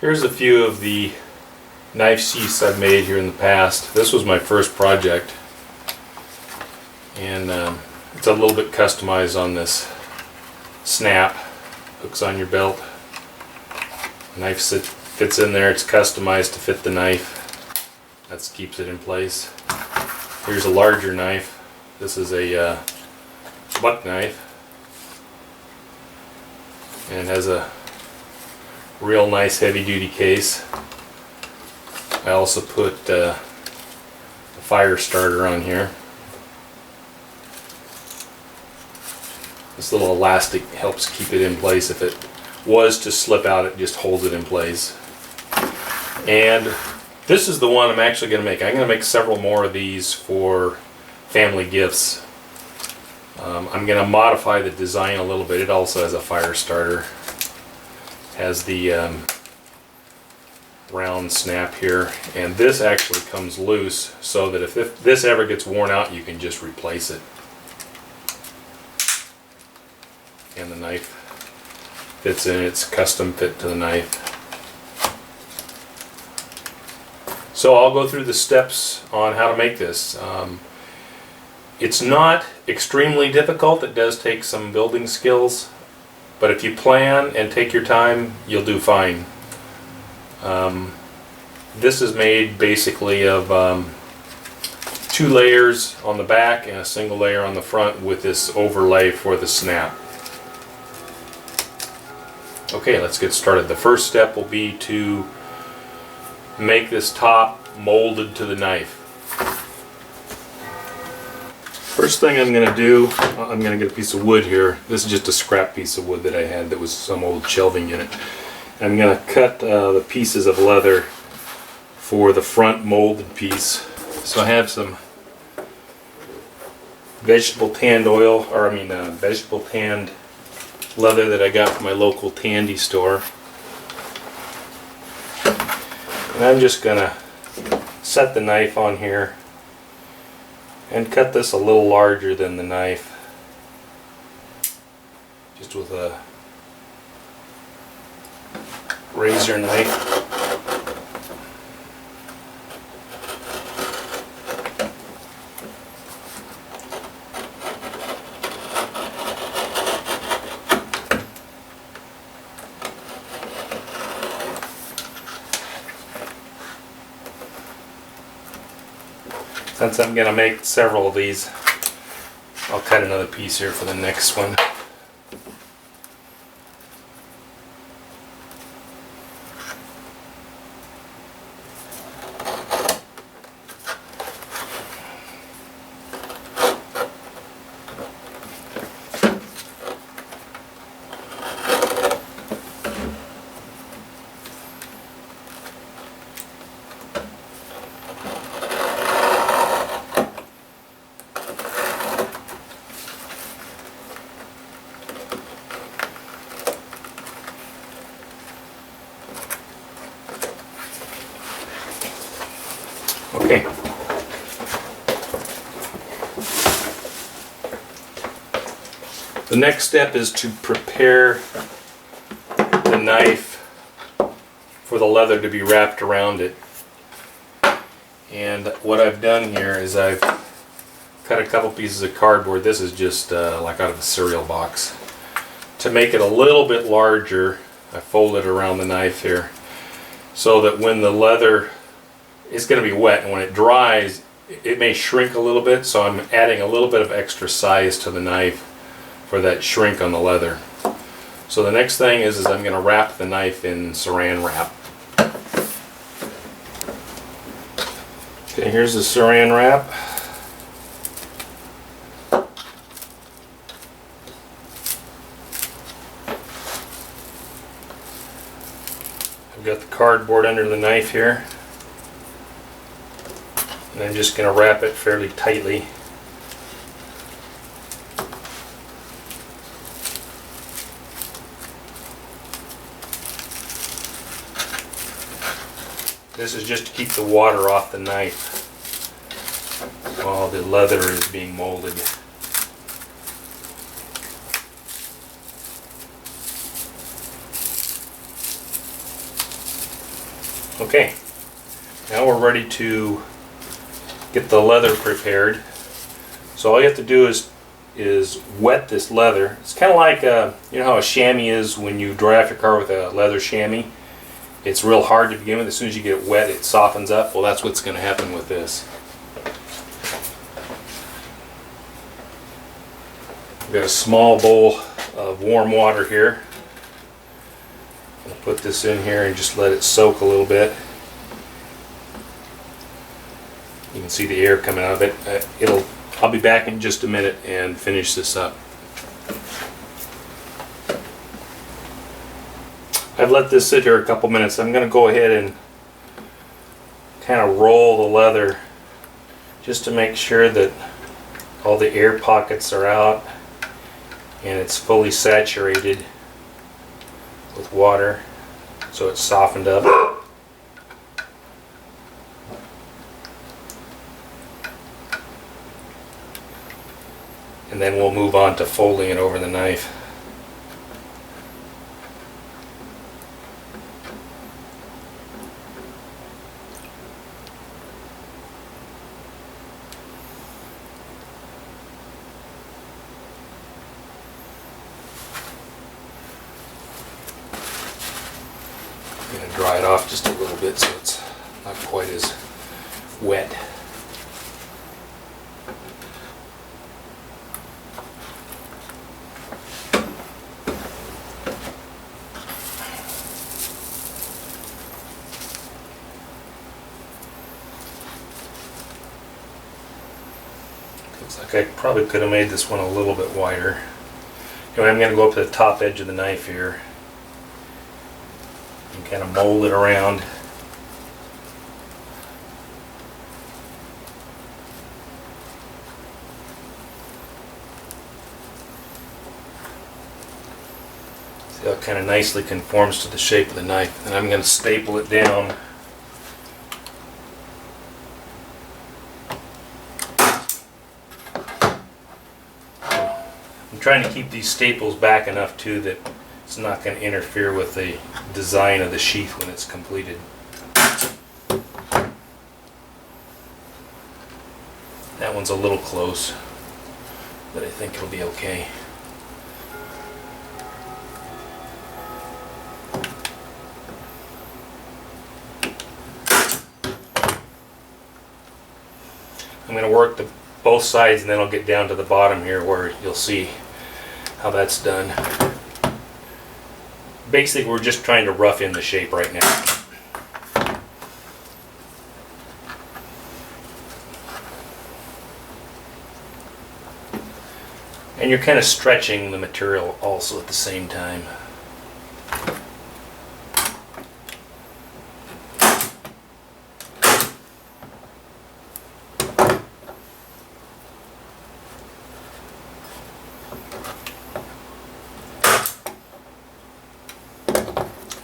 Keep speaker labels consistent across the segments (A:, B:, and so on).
A: Here's a few of the knife sheaths I've made here in the past. This was my first project, and it's a little bit customized on this snap. Hooks on your belt. Knife fits in there. It's customized to fit the knife. That keeps it in place. Here's a larger knife. This is a buck knife, and it has a real nice heavy-duty case. I also put a fire starter on here. This little elastic helps keep it in place. If it was to slip out, it just holds it in place. And this is the one I'm actually going to make. I'm going to make several more of these for family gifts. I'm going to modify the design a little bit. It also has a fire starter. Has the round snap here, and this actually comes loose so that if this ever gets worn out, you can just replace it. And the knife fits in. It's custom fit to the knife. So I'll go through the steps on how to make this. It's not extremely difficult. It does take some building skills, but if you plan and take your time, you'll do fine. This is made basically of 2 layers on the back and a single layer on the front with this overlay for the snap. Okay, let's get started. The first step will be to make this top molded to the knife. First thing I'm going to do, I'm going to get a piece of wood here. This is just a scrap piece of wood that I had that was some old shelving in it. I'm going to cut the pieces of leather for the front molded piece. So I have some vegetable tanned oil, or vegetable tanned leather that I got from my local tandy store. And I'm just going to set the knife on here and cut this a little larger than the knife, just with a razor knife. Since I'm going to make several of these, I'll cut another piece here for the next one. Okay. The next step is to prepare the knife for the leather to be wrapped around it. And what I've done here is I've cut a couple pieces of cardboard. This is just like out of a cereal box. To make it a little bit larger, I fold it around the knife here so that when the leather, it's going to be wet, and when it dries it may shrink a little bit, so I'm adding a little bit of extra size to the knife for that shrink on the leather. So the next thing is I'm going to wrap the knife in saran wrap. Okay, here's the saran wrap. I've got the cardboard under the knife here, and I'm just going to wrap it fairly tightly. This is just to keep the water off the knife while the leather is being molded. Okay, now we're ready to get the leather prepared. So all you have to do is wet this leather. It's kind of like you know how a chamois is when you dry off your car with a leather chamois. It's real hard to begin with. As soon as you get it wet, it softens up. Well, that's what's going to happen with this. We've got a small bowl of warm water here. I'll put this in here and just let it soak a little bit. You can see the air coming out of it. I'll be back in just a minute and finish this up. I've let this sit here a couple minutes. I'm going to go ahead and kind of roll the leather just to make sure that all the air pockets are out and it's fully saturated with water, so it's softened up. And then we'll move on to folding it over the knife. I'm going to dry it off just a little bit so it's not quite as wet. Looks like I probably could have made this one a little bit wider. Anyway, I'm going to go up to the top edge of the knife here and kind of mold it around. See how it kind of nicely conforms to the shape of the knife. And I'm going to staple it down. I'm trying to keep these staples back enough too that it's not going to interfere with the design of the sheath when it's completed. That one's a little close, but I think it'll be okay. I'm going to work both sides and then I'll get down to the bottom here where you'll see how that's done. Basically, we're just trying to rough in the shape right now. And you're kind of stretching the material also at the same time.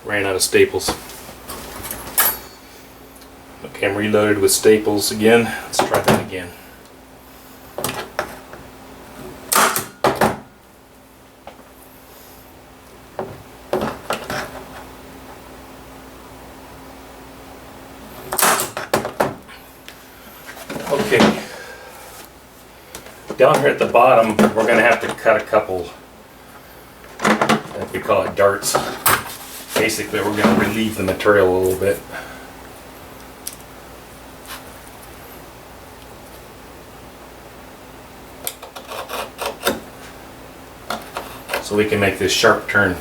A: Ran out of staples. Okay, I'm reloaded with staples again. Let's try that again. Okay. Down here at the bottom, we're going to have to cut a couple, we call it darts. Basically, we're going to relieve the material a little bit. So we can make this sharp turn.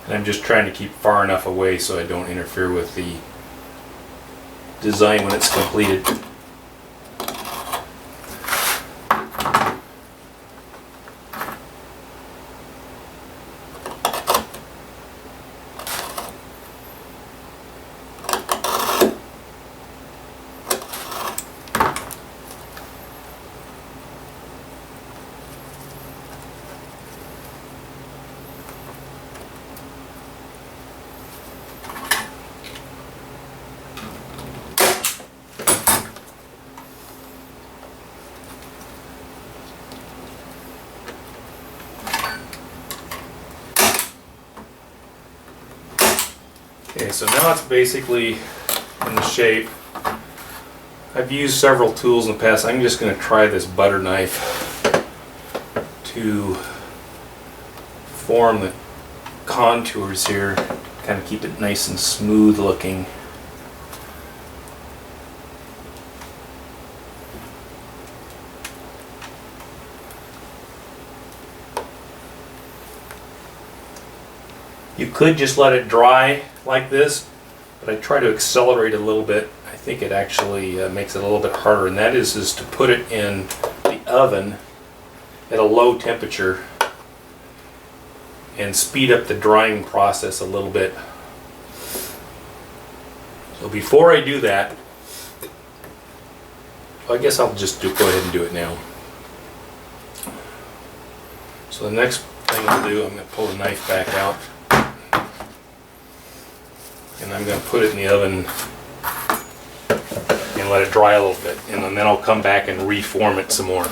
A: And I'm just trying to keep far enough away so I don't interfere with the design when it's completed. Okay, so now it's basically in the shape. I've used several tools in the past. I'm just going to try this butter knife to form the contours here, kind of keep it nice and smooth looking. You could just let it dry like this, but I try to accelerate a little bit. I think it actually makes it a little bit harder, and that is to put it in the oven at a low temperature and speed up the drying process a little bit. So before I do that, I guess I'll just go ahead and do it now. So the next thing I'll do, I'm going to pull the knife back out, and I'm going to put it in the oven and let it dry a little bit, and then I'll come back and reform it some more.